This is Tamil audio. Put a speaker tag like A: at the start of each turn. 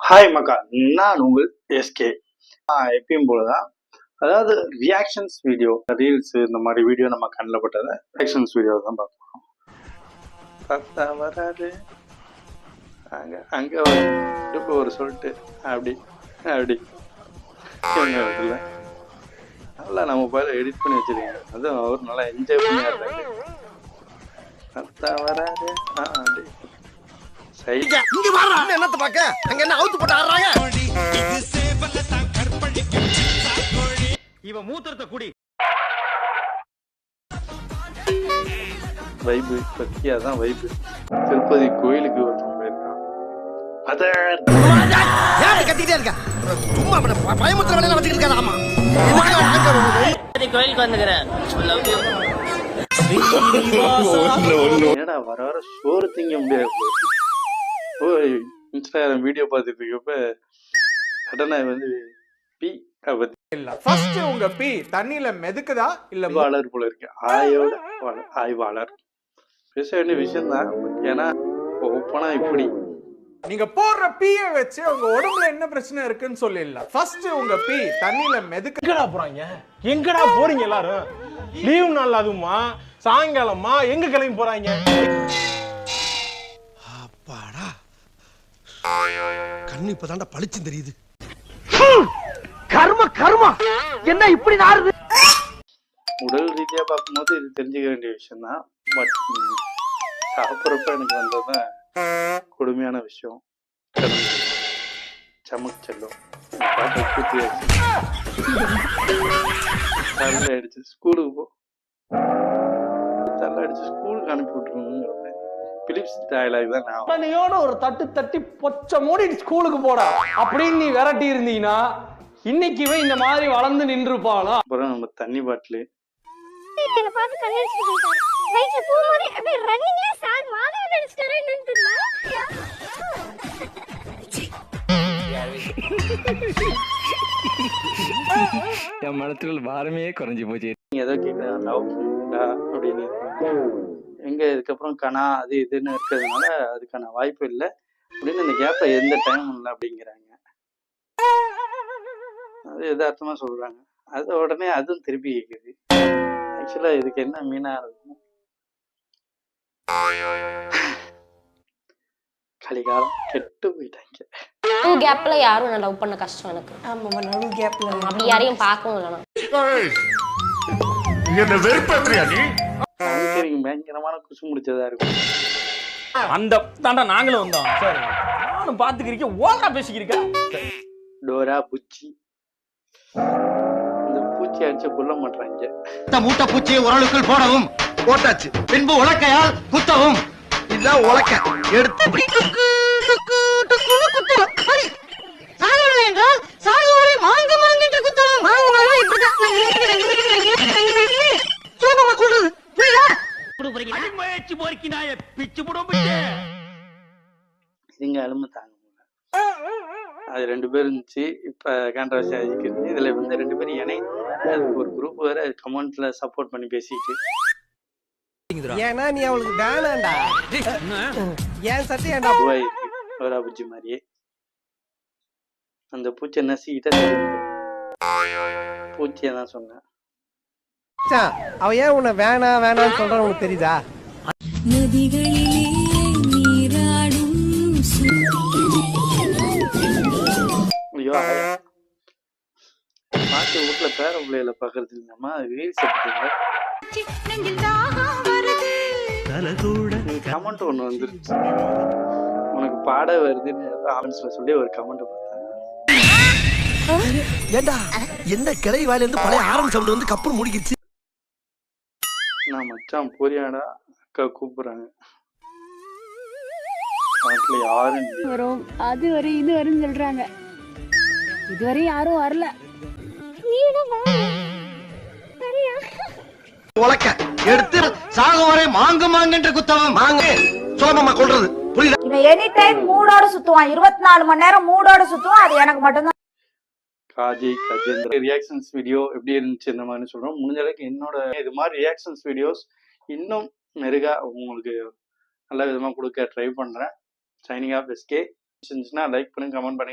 A: ஹாய் மக்கா, நான் உங்கள் எஸ்கே. எப்பயும் போலதான், அதாவது ரியாக்ஷன்ஸ் வீடியோ, ரீல்ஸ் இந்த மாதிரி வீடியோ நம்ம கண்ணில் பட்டதை ரியாக்ஷன்ஸ் வீடியோ தான் பார்ப்போம். பார்த்தா வராது, அங்கே அங்கே இப்போ ஒரு சொல்லிட்டு அப்படி அப்படி இல்லை நல்லா நம்ம மொபைலில் எடிட் பண்ணி வச்சிருக்கேன். அதுவும் அவர் நல்லா என்ஜாய் பண்ணி ஆடுறாரு. பார்த்தா வராது அப்படி
B: என்னத்த பாக்க அங்க என்ன அவுத்து போட்டு ஆடுறாங்க. இவன் மூத்திரத்தை குடி.
A: வைப்பு பத்தியாதான் வைப்பு. திருப்பதி கோயிலுக்கு ஒருத்தன் போயிருக்கான்.
B: கத்திட்டே இருக்க சும்மா பயமுத்திர வேலையில வச்சுக்கிட்டு இருக்காது. ஆமா
C: கோயிலுக்கு வந்துக்கிறேன்.
A: ஏடா வர வர சோறு திங்க முடியாது. இன்ஸ்டாகிராம் வீடியோ பார்த்துட்டு இருக்கப்ப கடனை வந்து பி
D: ஃபர்ஸ்ட் உங்க பி தண்ணியில மெதுக்குதா இல்ல
A: ஆய்வாளர் போல இருக்கு. ஆய்வாளர் பேச வேண்டிய விஷயம் தான். ஏன்னா ஓப்பனா இப்படி
D: நீங்க போடுற பீய வச்சு உங்க உடம்புல என்ன பிரச்சனை இருக்குன்னு சொல்லிடலாம். ஃபர்ஸ்ட் உங்க பி தண்ணியில மெதுக்கு.
E: எங்கடா போறாங்க? எங்கடா போறீங்க எல்லாரும்? லீவ் நாள் அதுமா சாயங்காலமா எங்க கிளம்பி போறாங்க?
B: அப்பாடா கண்ணு இப்பதான்டா பளிச்சு தெரியுது. கர்ம கர்மா என்ன இப்படி நாறுது?
A: உடல் ரீதியா பார்க்கும்போது இது தெரிஞ்சுக்க வேண்டிய விஷயம் தான். பட் சாப்பிட்றப்ப எனக்கு வந்ததுதான் கொடுமையான விஷயம். சமக்கு செல்லும் தள்ள அடிச்சு ஸ்கூலுக்கு போ, தள்ள அடிச்சு ஸ்கூலுக்கு அனுப்பி விட்டுருங்க. பிலிப்ஸ் டயலாக் தான். நான்
E: உடனேயோட ஒரு தட்டு தட்டி பொச்ச மூடி ஸ்கூலுக்கு போடா அப்படின்னு நீ விரட்டி இருந்தீங்கன்னா இன்னைக்குவே இந்த மாதிரி வளர்ந்து நின்றுப்பாளா?
A: அப்புறம் நம்ம தண்ணி பாட்டிலு
F: என் மனத்துல பாரமே குறைஞ்சி போச்சு.
A: நீங்க ஏதோ கேட்க லவ் அப்படின்னு எங்க இதுக்கப்புறம் கணா அது இதுன்னு இருக்கிறதுனால அதுக்கான வாய்ப்பு இல்லை அப்படின்னு இந்த கேப்ல எந்த டைம் இல்லை அப்படிங்கிறாங்க. அது எதார்த்தமா சொல்றாங்க. அது உடனே அதுவும் திருப்பி கேக்குது. ஆக்சுவலா இதுக்கு என்ன மீனா இருக்கும்? கலிகாலம் கெட்டு போயிட்டாங்க.
G: கேப்ல யாரும் நான் லவ் பண்ண கஷ்டம் எனக்கு.
C: ஆமா நடு கேப்ல
G: அப்படி யாரையும் பார்க்கவும் இல்லைனா
B: என்ன வெறுப்பேத்துறியா நீ?
A: பயங்கரமான குசு முடிச்சதா இருக்கும்.
E: அந்த தாண்டா நாங்களும் வந்தோம். சரி நானும் பாத்துக்கிறீங்க ஓவரா பேசிக்கிறீங்க.
A: டோரா பூச்சி இந்த பூச்சி அடிச்சு கொல்ல மாட்டாங்க.
B: மூட்டை பூச்சியை உரலுக்குள் போடவும் போட்டாச்சு. பின்பு உலக்கையால் குத்தவும். இதுதான் உலக்க எடுத்து
A: இதுங்க அலுமை தாங்க முடியல. அது 2 பேர் இருந்துச்சு. இப்ப கான்ட்ரவர்சி ஆகிக்கிறது. இதுல வந்து 2 பேரும் இணைந்து ஒரு குரூப் வேற கமெண்ட்ல சப்போர்ட் பண்ணி பேசிட்டு.
B: ஏன்னா நீ அவளுக்கு வேணாண்டா. ஏன் சத்தியண்டா
A: ஒரு பூச்சி மாதிரியே அந்த பூச்சி நசிக்கிட்ட பூச்சியை தான் சொன்னேன்.
B: அவ ஏன் உன்னை வேணா வேணான்னு சொல்ற உனக்கு தெரியுதா?
A: ஐயோ பாட்டு வீட்டுல பேர பிள்ளைகளை பாக்குறது இல்லம்மா. ரீல்ஸ் எடுத்துங்க. கமெண்ட் ஒண்ணு வந்துருச்சு. உனக்கு பாட வருதுன்னு ஆரம்பிச்சுல சொல்லி ஒரு கமெண்ட் பார்த்தாங்க.
B: ஏண்டா என்ன கிளை வாயில இருந்து பழைய ஆரம்பி சவுண்ட் வந்து கப்பல் முடிக்கிச்சு.
A: நான் மச்சான் போறியாடா அக்கா கூப்பிடுறாங்க. பாட்டுல யாரும்
H: வரும் அது வரும் இது வரும்னு சொல்றாங்க. இதுவரை யாரும் வரல.
B: உலக்க எடுத்து சாக வரை மாங்க மாங்கன்ற குத்தவன் மாங்க சோமமா கொள்றது புரியல.
I: இவன் எனி டைம் மூடோட சுத்துவான். 24 மணி நேரம் மூடோட சுத்துவான். அது எனக்கு மட்டும்தான்.
A: காஜி கஜேந்திர ரியாக்ஷன்ஸ் வீடியோ எப்படி இருந்துச்சு இந்த மாதிரி சொல்றோம். முடிஞ்ச அளவுக்கு என்னோட இது மாதிரி ரியாக்ஷன்ஸ் வீடியோஸ் இன்னும் மெருகா உங்களுக்கு நல்ல விதமா கொடுக்க ட்ரை பண்றேன். Signing off SK. லைக் பண்ணுங்க, கமெண்ட் பண்ணுங்க.